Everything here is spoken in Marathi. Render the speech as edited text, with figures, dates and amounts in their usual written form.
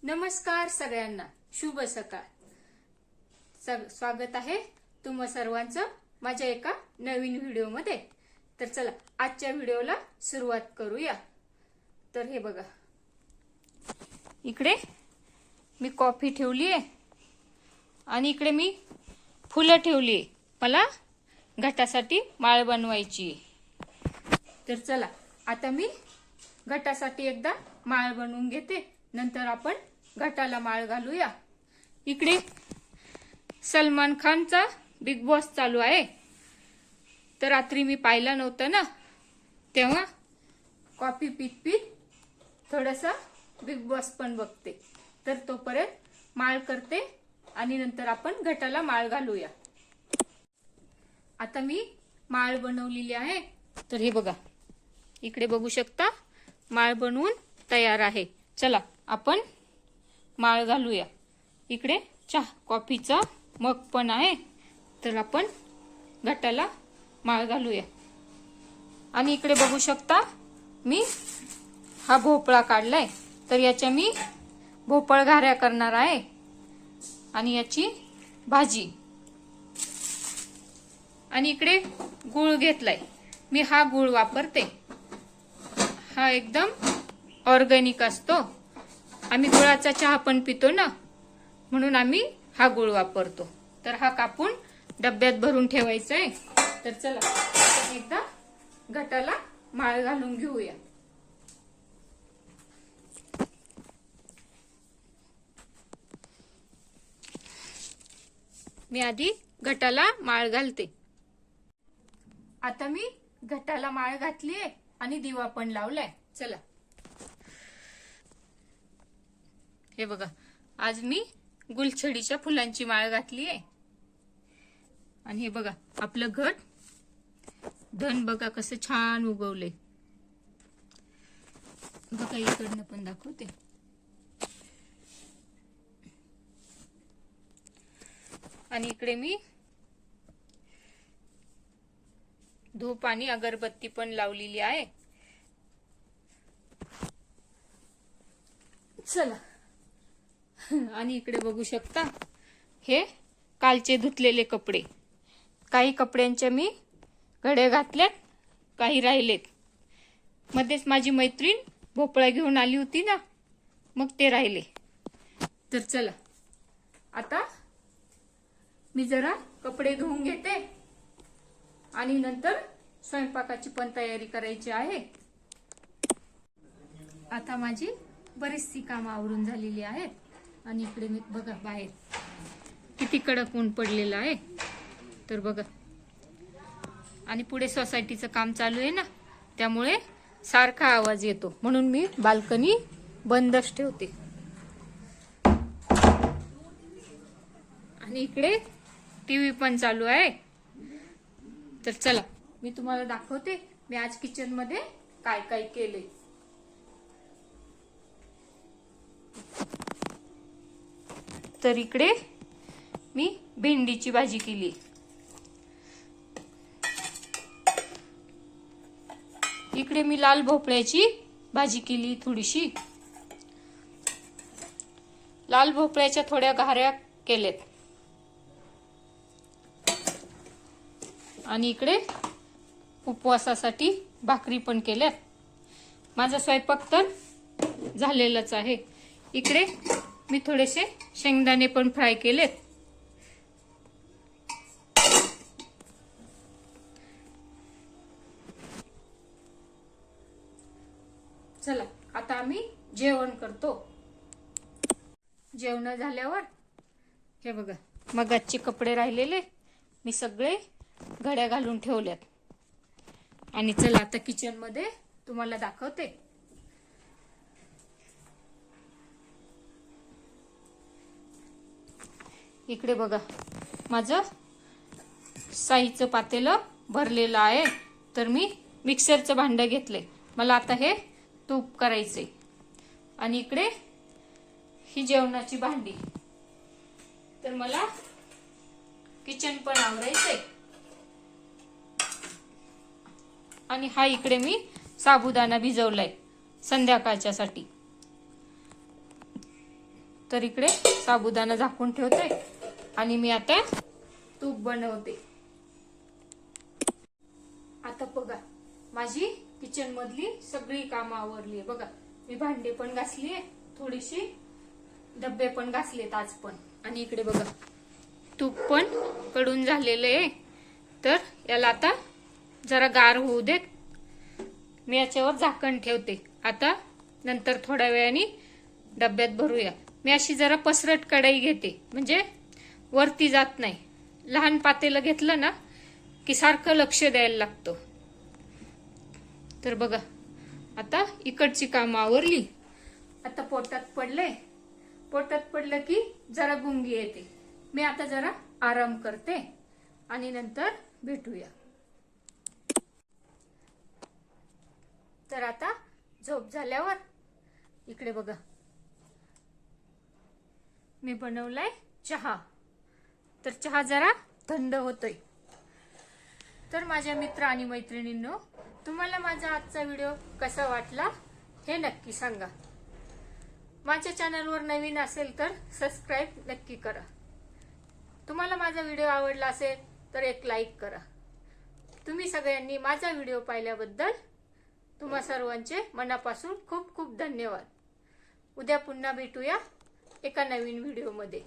नमस्कार सगळ्यांना, शुभ सकाळ। स्वागत आहे तुम्हा सर्वांचं माझ्या एका नवीन व्हिडिओमध्ये। तर चला आजच्या व्हिडिओला सुरुवात करूया। तर हे बघा, इकडे मी कॉफी ठेवली आहे आणि इकडे मी फुलं ठेवली आहे। मला घटासाठी माळ बनवायची आहे। तर चला आता मी घटासाठी एकदा माळ बनवून घेते, नंतर आपण घटाला माळ घालूया। इकडे सलमान खानचा बिग बॉस चालू आहे। तर रात्री मी पाहिला नव्हतं ना, तेव्हा कॉफी पीत थोडासा बिग बॉस पण बघते। तर तोपर्यंत माळ करते आणि नंतर आपण घटाला माळ घालूया। आता मी माळ बनवलेली आहे। तर हे बघा, इकडे बघू शकता माळ बनवून तयार आहे। चला आपण माळ घालूया। इकडे चहा कॉफीचा मग पण आहे। तर आपण घटाला माळ घालूया। आणि इकडे बघू शकता मी हा भोपळा काढलाय। तर याच्या मी भोपळ घाऱ्या करणार आहे आणि याची भाजी। आणि इकडे गूळ घेतलाय, मी हा गूळ वापरते। हा एकदम ऑर्गॅनिक असतो। आम्ही गुळाचा चहा पण पितो ना, म्हणून आम्ही हा गूळ वापरतो। तर हा कापून डब्यात भरून ठेवायचा आहे। तर चला एकदा घटाला माळ घालून घेऊया। मी आधी घटाला माळ घालते। आता मी घटाला माळ घातलीये आणि दिवा पण लावलाय। चला हे बघा, आज मी गुलछडीच्या फुलांची माळ घातली आहे। आणि हे बघा आपलं घट धन बघा कसं छान उगवले। बघा इकडनं पण दाखवते। आणि इकडे मी धूप आणि अगरबत्ती पण लावलेली आहे। चला आणि इकडे बघू शकता हे कालचे धुतलेले कपडे। काही कपड्यांच्या मी घड्या घातल्यात, काही राहिलेत। मध्येच माझी मैत्रीण भोपळा घेऊन आली होती ना, मग ते राहिले। तर चला आता मी जरा कपडे धुवून घेते आणि नंतर स्वयंपाकाची पण तयारी करायची आहे। आता माझी बरीचशी कामं आवरून झालेली आहेत। आणि इकडे मी बघा बाहेर किती कडक ऊन पडलेलं आहे। तर बघा, आणि पुढे सोसायटीचं काम चालू आहे ना, त्यामुळे सारखा आवाज येतो, म्हणून मी बाल्कनी बंदच ठेवते। आणि इकडे टीव्ही पण चालू आहे। तर चला मी तुम्हाला दाखवते मी आज किचन मध्ये काय काय केले। तर इकडे मी भेंडीची भाजी केली। इकडे मी लाल भोपळ्याची भाजी केली थोडीशी। लाल भोपळ्याच्या थोड्या घाऱ्या केल्यात। आणि इकडे उपवासासाठी भाकरी पण केल्यात। माझा स्वयंपाक तर झालेलाच आहे। इकडे मी थोडेसे शेंगदाणे पण फ्राय केलेत। चला आता आम्ही जेवण करतो। जेवण झाल्यावर हे बघा, मगाचचे कपडे राहिलेले मी सगळे घड्या घालून ठेवल्यात। आणि चला आता किचन मध्ये तुम्हाला दाखवते। इकडे बघा माझं साईचं पातेलं भरलेलं आहे। तर मी मिक्सरचं भांडं घेतलंय, मला आता हे तूप करायचंय। आणि इकडे ही जेवणाची भांडी। तर मला किचन पण आवरायचंय। आणि हा इकडे मी साबुदाणा भिजवलाय संध्याकाळच्या साठी। तर इकडे साबुदाणा झाकून ठेवते आणि मी आता तूप बनवते. आता बघा माझी किचन मधली सगळी कामं आवरली आहे. बघा मी भांडे पण घासली, थोडीशी डब्बे पण घासलेत आज पण. आणि इकडे बघा तूप पण कडून झालेलं आहे. तर याला आता जरा गार होऊ देत. मी याच्यावर झाकण ठेवते. आता नंतर थोड्या वेळाने डब्यात भरूया. मी अशी जरा पसरट कढई घेते म्हणजे वरती जात नाही. लहान पातेलं घेतलं ना की सारखं लक्ष द्यायला लागतं. तर बघा आता इकडची कामं आवरली. आता पोटात पडलं की जरा गुंगी येते. मी आता जरा आराम करते आणि नंतर भेटूया. तर आता झोप झाल्यावर इकडे बघा मी बनवलाय चहा. तर चहा जरा थंड होतोय. तर माझ्या मित्र आणि मैत्रिणींनो, तुम्हाला माझा आजचा व्हिडिओ कसा वाटला हे नक्की सांगा. माझ्या चॅनलवर नवीन असेल तर सबस्क्राईब नक्की करा. तुम्हाला माझा व्हिडिओ आवडला असेल तर एक लाईक करा. तुम्ही सगळ्यांनी माझा व्हिडिओ पाहिल्याबद्दल तुम्हा सर्वांचे मनापासून खूप खूप धन्यवाद. उद्या पुन्हा भेटूया एका नवीन व्हिडिओमध्ये.